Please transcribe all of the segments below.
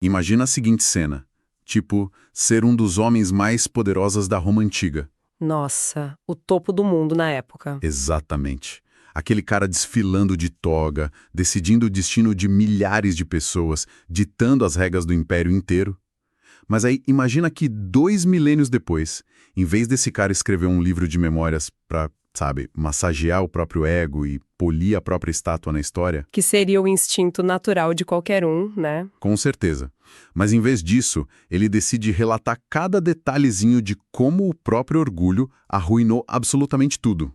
Imagina a seguinte cena, tipo, ser um dos homens mais poderosos da Roma antiga. Nossa, o topo do mundo na época. Exatamente. Aquele cara desfilando de toga, decidindo o destino de milhares de pessoas, ditando as regras do império inteiro. Mas aí, imagina que 2 milênios depois, em vez desse cara escrever um livro de memórias pra, sabe, massagear o próprio ego e polir a própria estátua na história. Que seria o instinto natural de qualquer um, né? Com certeza. Mas em vez disso, ele decide relatar cada detalhezinho de como o próprio orgulho arruinou absolutamente tudo.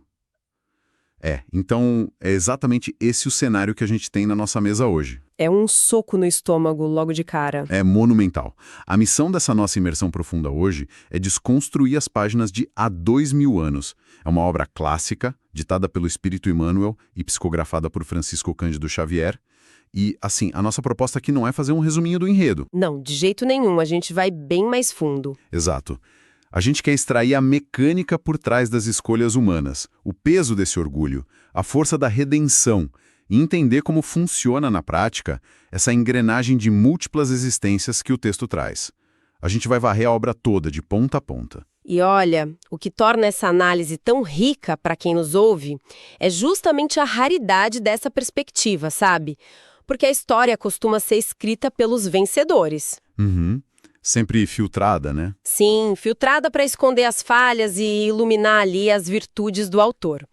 Então é exatamente esse o cenário que a gente tem na nossa mesa hoje. É um soco no estômago logo de cara. É monumental. A missão dessa nossa imersão profunda hoje é desconstruir as páginas de Há 2000 anos. É uma obra clássica, ditada pelo Espírito Emmanuel e psicografada por Francisco Cândido Xavier. E, assim, a nossa proposta aqui não é fazer um resuminho do enredo. Não, de jeito nenhum, a gente vai bem mais fundo. Exato. A gente quer extrair a mecânica por trás das escolhas humanas, o peso desse orgulho, a força da redenção, e entender como funciona na prática essa engrenagem de múltiplas existências que o texto traz. A gente vai varrer a obra toda, de ponta a ponta. E olha, o que torna essa análise tão rica para quem nos ouve é justamente a raridade dessa perspectiva, sabe? Porque a história costuma ser escrita pelos vencedores. Uhum. Sempre filtrada, né? Sim, filtrada para esconder as falhas e iluminar ali as virtudes do autor.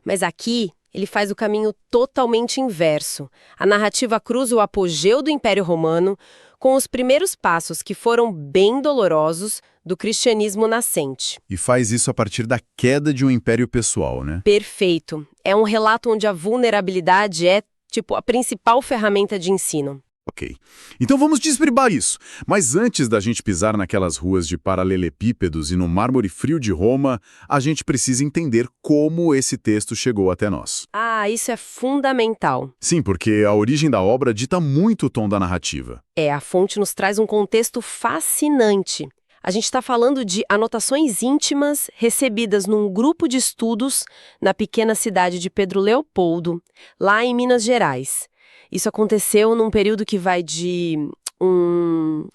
Mas aqui, ele faz o caminho totalmente inverso. A narrativa cruza o apogeu do Império Romano com os primeiros passos que foram bem dolorosos do cristianismo nascente. E faz isso a partir da queda de um império pessoal, né? Perfeito. É um relato onde a vulnerabilidade é, tipo, a principal ferramenta de ensino. Ok. Então vamos desbribar isso. Mas antes da gente pisar naquelas ruas de paralelepípedos e no mármore frio de Roma, a gente precisa entender como esse texto chegou até nós. Ah, isso é fundamental. Sim, porque a origem da obra dita muito o tom da narrativa. A fonte nos traz um contexto fascinante. A gente está falando de anotações íntimas recebidas num grupo de estudos na pequena cidade de Pedro Leopoldo, lá em Minas Gerais. Isso aconteceu num período que vai de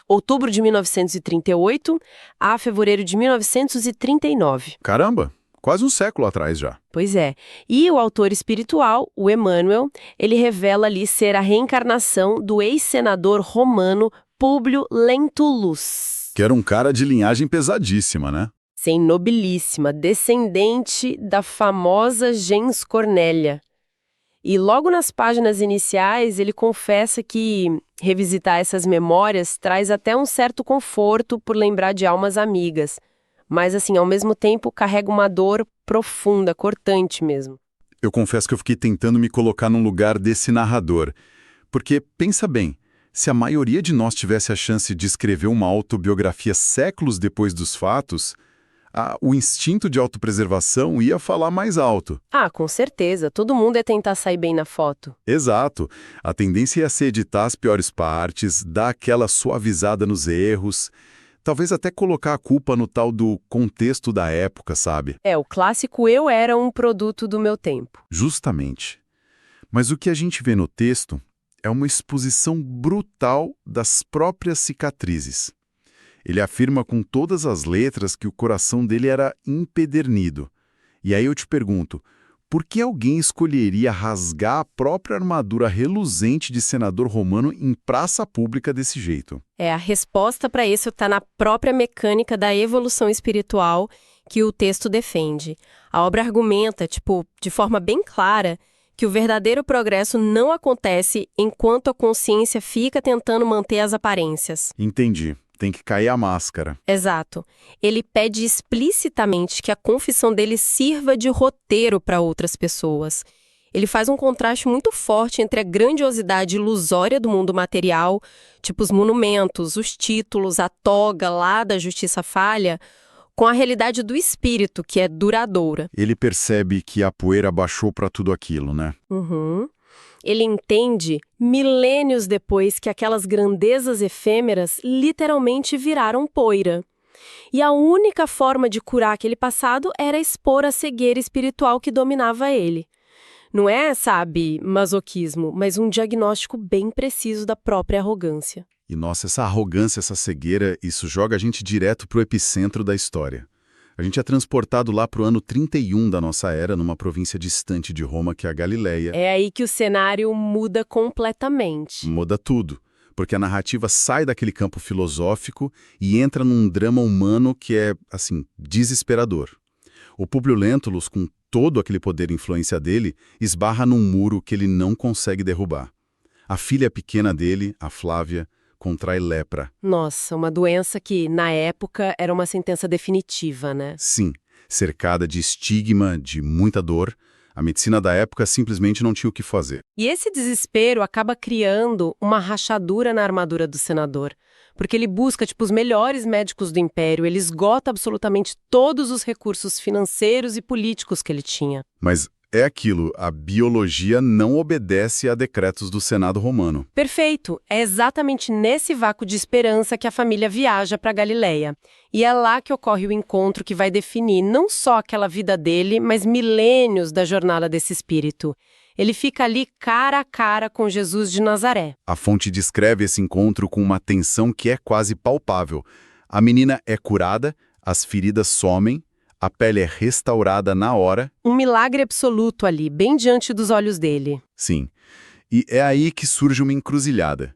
outubro de 1938 a fevereiro de 1939. Caramba, quase um século atrás já. Pois é. E o autor espiritual, o Emmanuel, ele revela ali ser a reencarnação do ex-senador romano Públio Lentulus. Que era um cara de linhagem pesadíssima, né? Sim, nobilíssima, descendente da famosa gens Cornélia. E logo nas páginas iniciais, ele confessa que revisitar essas memórias traz até um certo conforto por lembrar de almas amigas. Mas, assim, ao mesmo tempo, carrega uma dor profunda, cortante mesmo. Eu confesso que eu fiquei tentando me colocar num lugar desse narrador. Porque, pensa bem, se a maioria de nós tivesse a chance de escrever uma autobiografia séculos depois dos fatos, o instinto de autopreservação ia falar mais alto. Ah, com certeza. Todo mundo ia tentar sair bem na foto. Exato. A tendência ia ser editar as piores partes, dar aquela suavizada nos erros, talvez até colocar a culpa no tal do contexto da época, sabe? O clássico eu era um produto do meu tempo. Justamente. Mas o que a gente vê no texto é uma exposição brutal das próprias cicatrizes. Ele afirma com todas as letras que o coração dele era empedernido. E aí eu te pergunto, por que alguém escolheria rasgar a própria armadura reluzente de senador romano em praça pública desse jeito? A resposta para isso está na própria mecânica da evolução espiritual que o texto defende. A obra argumenta, de forma bem clara, que o verdadeiro progresso não acontece enquanto a consciência fica tentando manter as aparências. Entendi. Tem que cair a máscara. Exato. Ele pede explicitamente que a confissão dele sirva de roteiro para outras pessoas. Ele faz um contraste muito forte entre a grandiosidade ilusória do mundo material, tipo os monumentos, os títulos, a toga lá da justiça falha, com a realidade do espírito, que é duradoura. Ele percebe que a poeira baixou para tudo aquilo, né? Uhum. Ele entende, milênios depois, que aquelas grandezas efêmeras literalmente viraram poeira. E a única forma de curar aquele passado era expor a cegueira espiritual que dominava ele. Não é, masoquismo, mas um diagnóstico bem preciso da própria arrogância. E nossa, essa arrogância, essa cegueira, isso joga a gente direto pro epicentro da história. A gente é transportado lá pro ano 31 da nossa era, numa província distante de Roma, que é a Galileia. É aí que o cenário muda completamente. Muda tudo, porque a narrativa sai daquele campo filosófico e entra num drama humano que é, assim, desesperador. O Públio Lentulus, com todo aquele poder e influência dele, esbarra num muro que ele não consegue derrubar. A filha pequena dele, a Flávia, contrai lepra. Nossa, uma doença que, na época, era uma sentença definitiva, né? Sim, cercada de estigma, de muita dor, a medicina da época simplesmente não tinha o que fazer. E esse desespero acaba criando uma rachadura na armadura do senador, porque ele busca, os melhores médicos do império, ele esgota absolutamente todos os recursos financeiros e políticos que ele tinha. Mas é aquilo, a biologia não obedece a decretos do Senado romano. Perfeito! É exatamente nesse vácuo de esperança que a família viaja para Galileia. E é lá que ocorre o encontro que vai definir não só aquela vida dele, mas milênios da jornada desse espírito. Ele fica ali cara a cara com Jesus de Nazaré. A fonte descreve esse encontro com uma tensão que é quase palpável. A menina é curada, as feridas somem, a pele é restaurada na hora. Um milagre absoluto ali, bem diante dos olhos dele. Sim. E é aí que surge uma encruzilhada.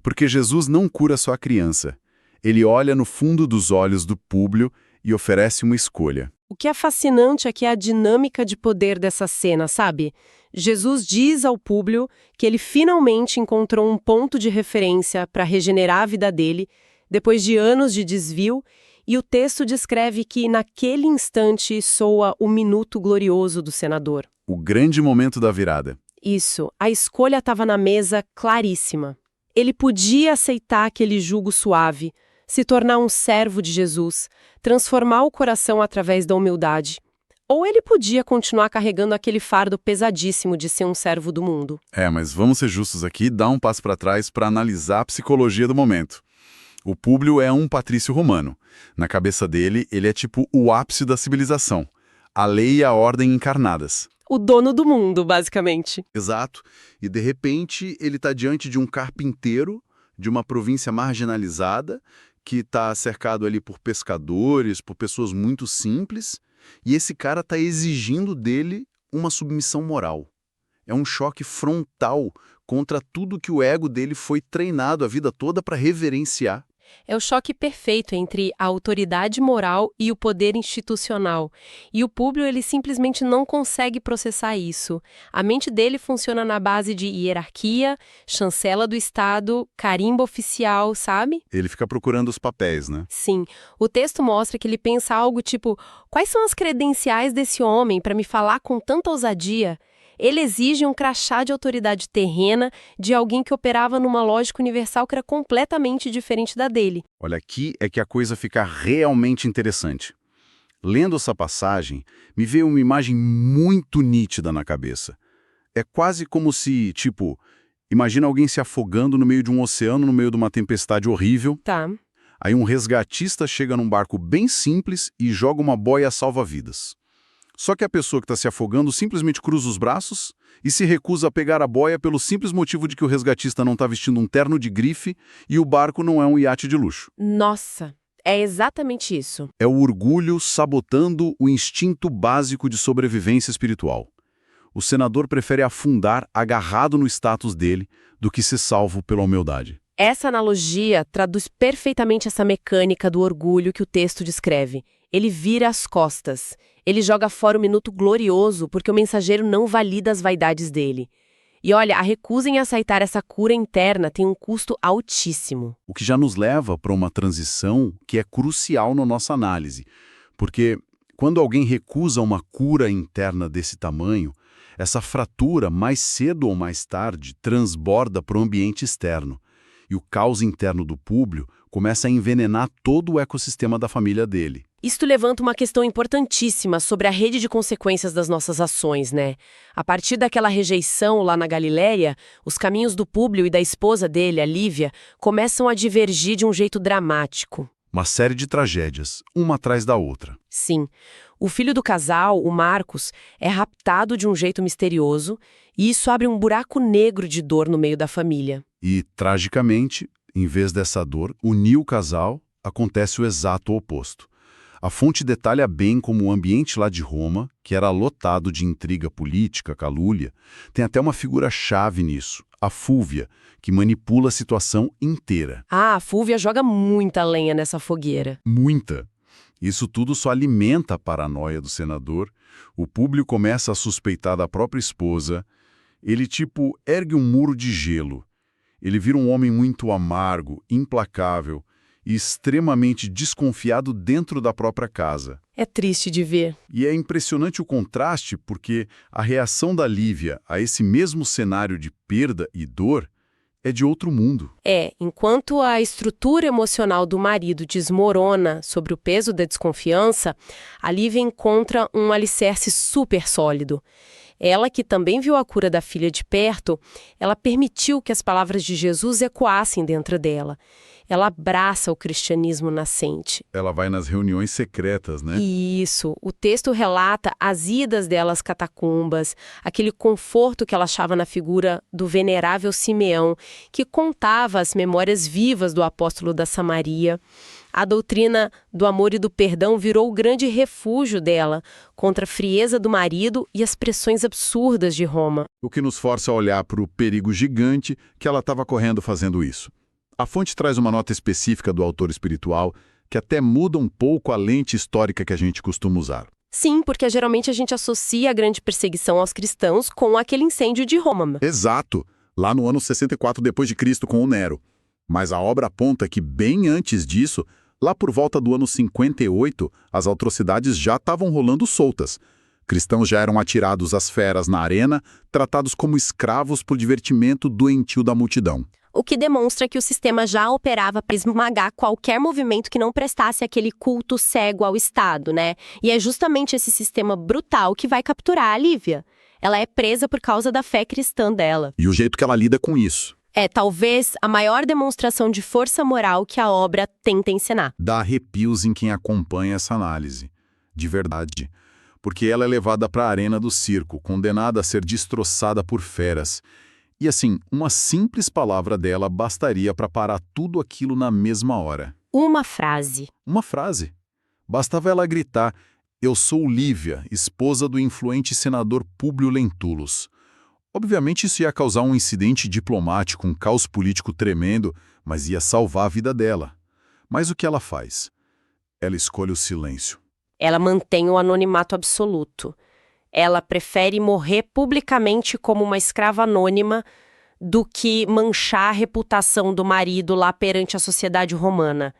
Porque Jesus não cura só a criança. Ele olha no fundo dos olhos do Públio e oferece uma escolha. O que é fascinante é que a dinâmica de poder dessa cena, sabe? Jesus diz ao Públio que ele finalmente encontrou um ponto de referência para regenerar a vida dele, depois de anos de desvio, e o texto descreve que, naquele instante, soa o minuto glorioso do senador. O grande momento da virada. Isso, a escolha estava na mesa claríssima. Ele podia aceitar aquele jugo suave, se tornar um servo de Jesus, transformar o coração através da humildade. Ou ele podia continuar carregando aquele fardo pesadíssimo de ser um servo do mundo. Mas vamos ser justos aqui, dar um passo para trás para analisar a psicologia do momento. O Públio é um patrício romano. Na cabeça dele, ele é tipo o ápice da civilização. A lei e a ordem encarnadas. O dono do mundo, basicamente. Exato. E, de repente, ele está diante de um carpinteiro de uma província marginalizada que está cercado ali por pescadores, por pessoas muito simples, e esse cara está exigindo dele uma submissão moral. É um choque frontal contra tudo que o ego dele foi treinado a vida toda para reverenciar. É o choque perfeito entre a autoridade moral e o poder institucional. E o Públio, ele simplesmente não consegue processar isso. A mente dele funciona na base de hierarquia, chancela do Estado, carimbo oficial, sabe? Ele fica procurando os papéis, né? Sim. O texto mostra que ele pensa algo tipo: quais são as credenciais desse homem para me falar com tanta ousadia? Ele exige um crachá de autoridade terrena de alguém que operava numa lógica universal que era completamente diferente da dele. Olha, aqui é que a coisa fica realmente interessante. Lendo essa passagem, me veio uma imagem muito nítida na cabeça. É quase como se, imagina alguém se afogando no meio de um oceano, no meio de uma tempestade horrível. Tá. Aí um resgatista chega num barco bem simples e joga uma boia salva-vidas. Só que a pessoa que está se afogando simplesmente cruza os braços e se recusa a pegar a boia pelo simples motivo de que o resgatista não está vestindo um terno de grife e o barco não é um iate de luxo. Nossa, é exatamente isso. É o orgulho sabotando o instinto básico de sobrevivência espiritual. O senador prefere afundar agarrado no status dele do que ser salvo pela humildade. Essa analogia traduz perfeitamente essa mecânica do orgulho que o texto descreve. Ele vira as costas. Ele joga fora o minuto glorioso porque o mensageiro não valida as vaidades dele. E olha, a recusa em aceitar essa cura interna tem um custo altíssimo. O que já nos leva para uma transição que é crucial na nossa análise. Porque quando alguém recusa uma cura interna desse tamanho, essa fratura, mais cedo ou mais tarde, transborda para o ambiente externo. E o caos interno do Públio começa a envenenar todo o ecossistema da família dele. Isto levanta uma questão importantíssima sobre a rede de consequências das nossas ações, né? A partir daquela rejeição lá na Galileia, os caminhos do Públio e da esposa dele, a Lívia, começam a divergir de um jeito dramático. Uma série de tragédias, uma atrás da outra. Sim. O filho do casal, o Marcos, é raptado de um jeito misterioso e isso abre um buraco negro de dor no meio da família. E, tragicamente, Em vez dessa dor, unir o casal, acontece o exato oposto. A fonte detalha bem como o ambiente lá de Roma, que era lotado de intriga política, calúnia, tem até uma figura-chave nisso, a Fúvia, que manipula a situação inteira. Ah, a Fúvia joga muita lenha nessa fogueira. Muita. Isso tudo só alimenta a paranoia do senador. O público começa a suspeitar da própria esposa. Ele, ergue um muro de gelo. Ele vira um homem muito amargo, implacável e extremamente desconfiado dentro da própria casa. É triste de ver. E é impressionante o contraste, porque a reação da Lívia a esse mesmo cenário de perda e dor é de outro mundo. Enquanto a estrutura emocional do marido desmorona sobre o peso da desconfiança, a Lívia encontra um alicerce super sólido. Ela, que também viu a cura da filha de perto, ela permitiu que as palavras de Jesus ecoassem dentro dela. Ela abraça o cristianismo nascente. Ela vai nas reuniões secretas, né? Isso. O texto relata as idas dela às catacumbas, aquele conforto que ela achava na figura do venerável Simeão, que contava as memórias vivas do apóstolo da Samaria. A doutrina do amor e do perdão virou o grande refúgio dela contra a frieza do marido e as pressões absurdas de Roma. O que nos força a olhar para o perigo gigante que ela estava correndo fazendo isso. A fonte traz uma nota específica do autor espiritual que até muda um pouco a lente histórica que a gente costuma usar. Sim, porque geralmente a gente associa a grande perseguição aos cristãos com aquele incêndio de Roma. Exato, lá no ano 64 d.C. com o Nero. Mas a obra aponta que bem antes disso, lá por volta do ano 58, as atrocidades já estavam rolando soltas. Cristãos já eram atirados às feras na arena, tratados como escravos por divertimento doentio da multidão. O que demonstra que o sistema já operava para esmagar qualquer movimento que não prestasse aquele culto cego ao Estado, né? E é justamente esse sistema brutal que vai capturar a Lívia. Ela é presa por causa da fé cristã dela. E o jeito que ela lida com isso. É talvez a maior demonstração de força moral que a obra tenta ensinar. Dá arrepios em quem acompanha essa análise. De verdade. Porque ela é levada para a arena do circo, condenada a ser destroçada por feras. E assim, uma simples palavra dela bastaria para parar tudo aquilo na mesma hora. Uma frase. Uma frase. Bastava ela gritar: "Eu sou Lívia, esposa do influente senador Públio Lentulus." Obviamente isso ia causar um incidente diplomático, um caos político tremendo, mas ia salvar a vida dela. Mas o que ela faz? Ela escolhe o silêncio. Ela mantém o anonimato absoluto. Ela prefere morrer publicamente como uma escrava anônima do que manchar a reputação do marido lá perante a sociedade romana.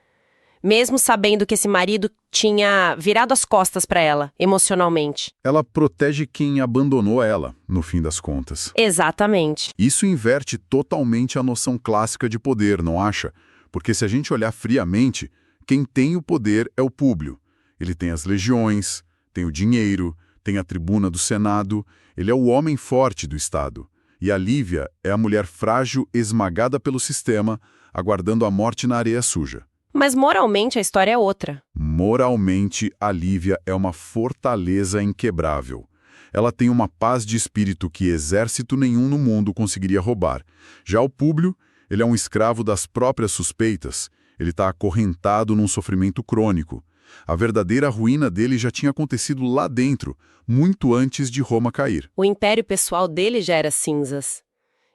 Mesmo sabendo que esse marido tinha virado as costas para ela, emocionalmente. Ela protege quem abandonou ela, no fim das contas. Exatamente. Isso inverte totalmente a noção clássica de poder, não acha? Porque se a gente olhar friamente, quem tem o poder é o Públio. Ele tem as legiões, tem o dinheiro, tem a tribuna do Senado, ele é o homem forte do Estado. E a Lívia é a mulher frágil esmagada pelo sistema, aguardando a morte na areia suja. Mas moralmente a história é outra. Moralmente, a Lívia é uma fortaleza inquebrável. Ela tem uma paz de espírito que exército nenhum no mundo conseguiria roubar. Já o Públio, ele é um escravo das próprias suspeitas. Ele está acorrentado num sofrimento crônico. A verdadeira ruína dele já tinha acontecido lá dentro, muito antes de Roma cair. O império pessoal dele já era cinzas.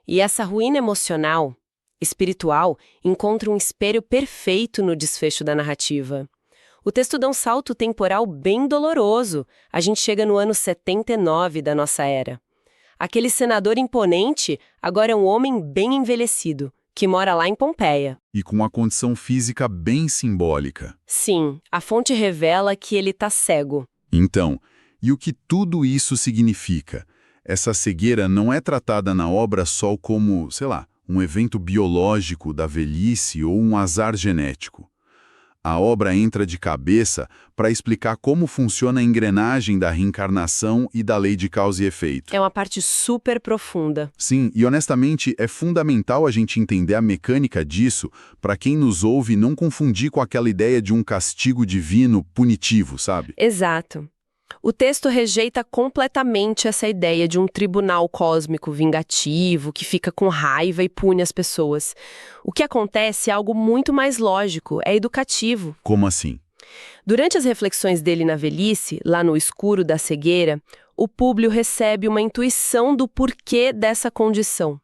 E essa ruína emocional, espiritual, encontra um espelho perfeito no desfecho da narrativa. O texto dá um salto temporal bem doloroso. A gente chega no ano 79 da nossa era. Aquele senador imponente agora é um homem bem envelhecido, que mora lá em Pompeia. E com uma condição física bem simbólica. Sim, a fonte revela que ele está cego. Então, e o que tudo isso significa? Essa cegueira não é tratada na obra só como, um evento biológico da velhice ou um azar genético. A obra entra de cabeça para explicar como funciona a engrenagem da reencarnação e da lei de causa e efeito. É uma parte super profunda. Sim, e honestamente é fundamental a gente entender a mecânica disso para quem nos ouve não confundir com aquela ideia de um castigo divino punitivo, sabe? Exato. O texto rejeita completamente essa ideia de um tribunal cósmico vingativo que fica com raiva e pune as pessoas. O que acontece é algo muito mais lógico, é educativo. Como assim? Durante as reflexões dele na velhice, lá no escuro da cegueira, o Públio recebe uma intuição do porquê dessa condição.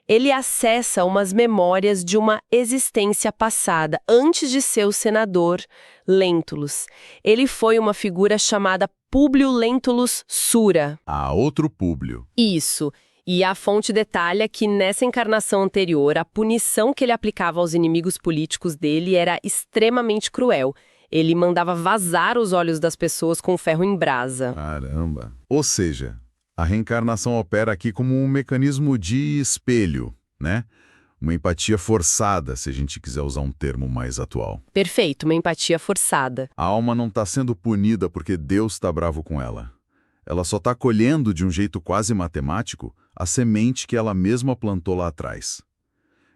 Ele acessa umas memórias de uma existência passada, antes de ser o senador Lentulus. Ele foi uma figura chamada Públio Lentulus Sura. Ah, outro Públio. Isso. E a fonte detalha que nessa encarnação anterior, a punição que ele aplicava aos inimigos políticos dele era extremamente cruel. Ele mandava vazar os olhos das pessoas com ferro em brasa. Caramba. Ou seja, a reencarnação opera aqui como um mecanismo de espelho, né? Uma empatia forçada, se a gente quiser usar um termo mais atual. Perfeito, uma empatia forçada. A alma não está sendo punida porque Deus está bravo com ela. Ela só está colhendo de um jeito quase matemático a semente que ela mesma plantou lá atrás.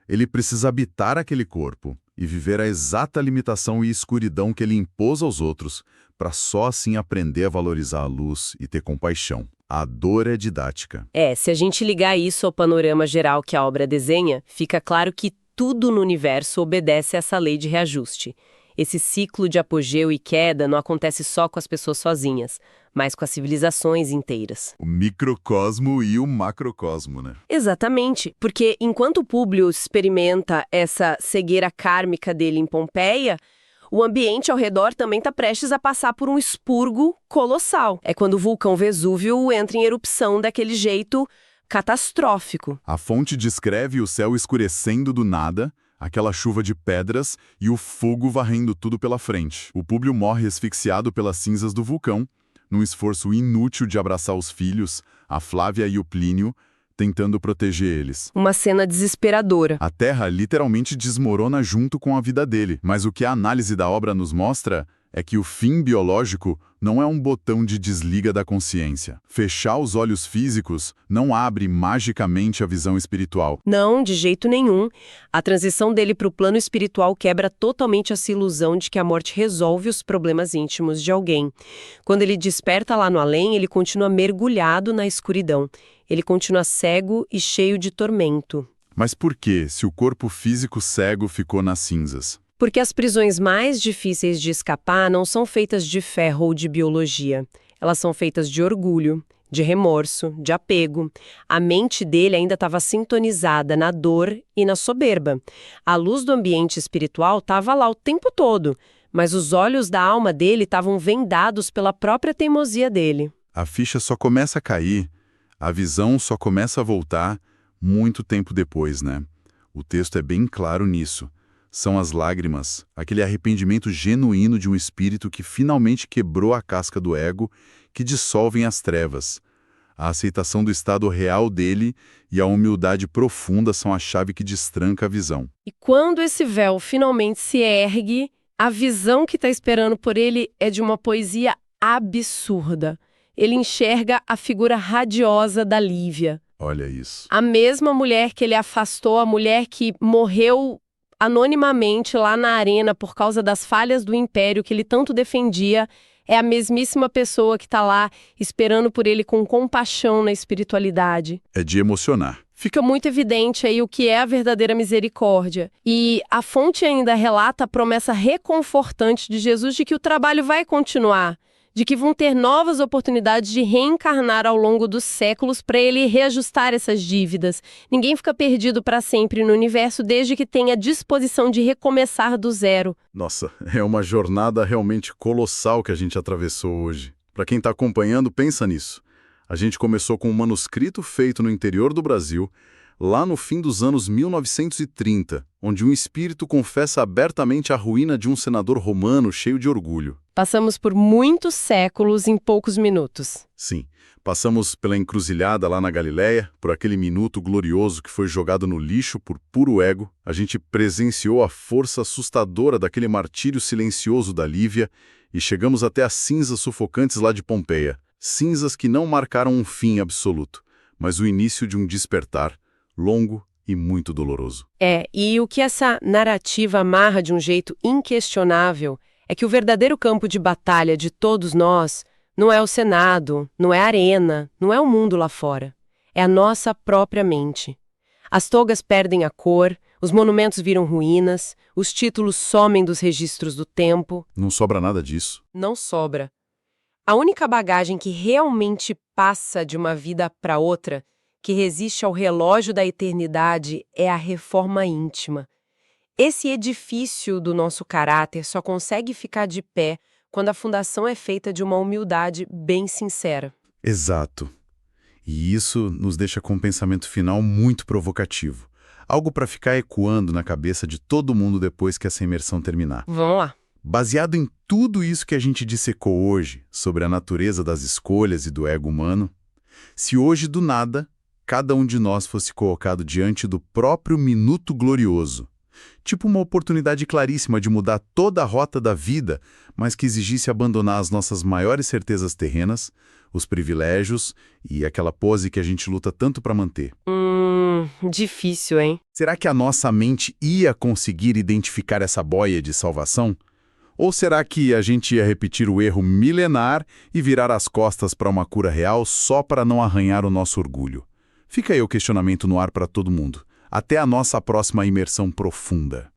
Ele precisa habitar aquele corpo e viver a exata limitação e escuridão que ele impôs aos outros, para só assim aprender a valorizar a luz e ter compaixão. A dor é didática. Se a gente ligar isso ao panorama geral que a obra desenha, fica claro que tudo no universo obedece a essa lei de reajuste. Esse ciclo de apogeu e queda não acontece só com as pessoas sozinhas, mas com as civilizações inteiras. O microcosmo e o macrocosmo, né? Exatamente, porque enquanto Públio experimenta essa cegueira kármica dele em Pompeia, o ambiente ao redor também está prestes a passar por um expurgo colossal. É quando o vulcão Vesúvio entra em erupção daquele jeito catastrófico. A fonte descreve o céu escurecendo do nada, aquela chuva de pedras e o fogo varrendo tudo pela frente. O Públio morre asfixiado pelas cinzas do vulcão, num esforço inútil de abraçar os filhos, a Flávia e o Plínio, tentando proteger eles. Uma cena desesperadora. A Terra literalmente desmorona junto com a vida dele, mas o que a análise da obra nos mostra é que o fim biológico não é um botão de desliga da consciência. Fechar os olhos físicos não abre magicamente a visão espiritual. Não, de jeito nenhum. A transição dele para o plano espiritual quebra totalmente essa ilusão de que a morte resolve os problemas íntimos de alguém. Quando ele desperta lá no além, ele continua mergulhado na escuridão. Ele continua cego e cheio de tormento. Mas por que, se o corpo físico cego ficou nas cinzas? Porque as prisões mais difíceis de escapar não são feitas de ferro ou de biologia. Elas são feitas de orgulho, de remorso, de apego. A mente dele ainda estava sintonizada na dor e na soberba. A luz do ambiente espiritual estava lá o tempo todo, mas os olhos da alma dele estavam vendados pela própria teimosia dele. A ficha só começa a cair, a visão só começa a voltar muito tempo depois, né? O texto é bem claro nisso. São as lágrimas, aquele arrependimento genuíno de um espírito que finalmente quebrou a casca do ego, que dissolvem as trevas. A aceitação do estado real dele e a humildade profunda são a chave que destranca a visão. E quando esse véu finalmente se ergue, a visão que está esperando por ele é de uma poesia absurda. Ele enxerga a figura radiosa da Lívia. Olha isso. A mesma mulher que ele afastou, a mulher que morreu anonimamente lá na arena por causa das falhas do império que ele tanto defendia, é a mesmíssima pessoa que está lá esperando por ele com compaixão na espiritualidade. É de emocionar. Fica muito evidente aí o que é a verdadeira misericórdia. E a fonte ainda relata a promessa reconfortante de Jesus de que o trabalho vai continuar, de que vão ter novas oportunidades de reencarnar ao longo dos séculos para ele reajustar essas dívidas. Ninguém fica perdido para sempre no universo desde que tenha disposição de recomeçar do zero. Nossa, é uma jornada realmente colossal que a gente atravessou hoje. Para quem está acompanhando, pensa nisso. A gente começou com um manuscrito feito no interior do Brasil, lá no fim dos anos 1930, onde um espírito confessa abertamente a ruína de um senador romano cheio de orgulho. Passamos por muitos séculos em poucos minutos. Sim, passamos pela encruzilhada lá na Galileia, por aquele minuto glorioso que foi jogado no lixo por puro ego. A gente presenciou a força assustadora daquele martírio silencioso da Lívia e chegamos até as cinzas sufocantes lá de Pompeia. Cinzas que não marcaram um fim absoluto, mas o início de um despertar longo e muito doloroso. E o que essa narrativa amarra de um jeito inquestionável é que o verdadeiro campo de batalha de todos nós Não é o Senado, não é a arena, não é o mundo lá fora. É a nossa própria mente. As togas perdem a cor, os monumentos viram ruínas, os títulos somem dos registros do tempo. Não sobra nada disso. Não sobra. A única bagagem que realmente passa de uma vida para outra, que resiste ao relógio da eternidade, é a reforma íntima. Esse edifício do nosso caráter só consegue ficar de pé quando a fundação é feita de uma humildade bem sincera. Exato. E isso nos deixa com um pensamento final muito provocativo. Algo para ficar ecoando na cabeça de todo mundo depois que essa imersão terminar. Vamos lá. Baseado em tudo isso que a gente dissecou hoje sobre a natureza das escolhas e do ego humano, se hoje do nada cada um de nós fosse colocado diante do próprio minuto glorioso, tipo uma oportunidade claríssima de mudar toda a rota da vida, mas que exigisse abandonar as nossas maiores certezas terrenas, os privilégios e aquela pose que a gente luta tanto para manter. Difícil, hein? Será que a nossa mente ia conseguir identificar essa boia de salvação? Ou será que a gente ia repetir o erro milenar e virar as costas para uma cura real só para não arranhar o nosso orgulho? Fica aí o questionamento no ar para todo mundo. Até a nossa próxima imersão profunda.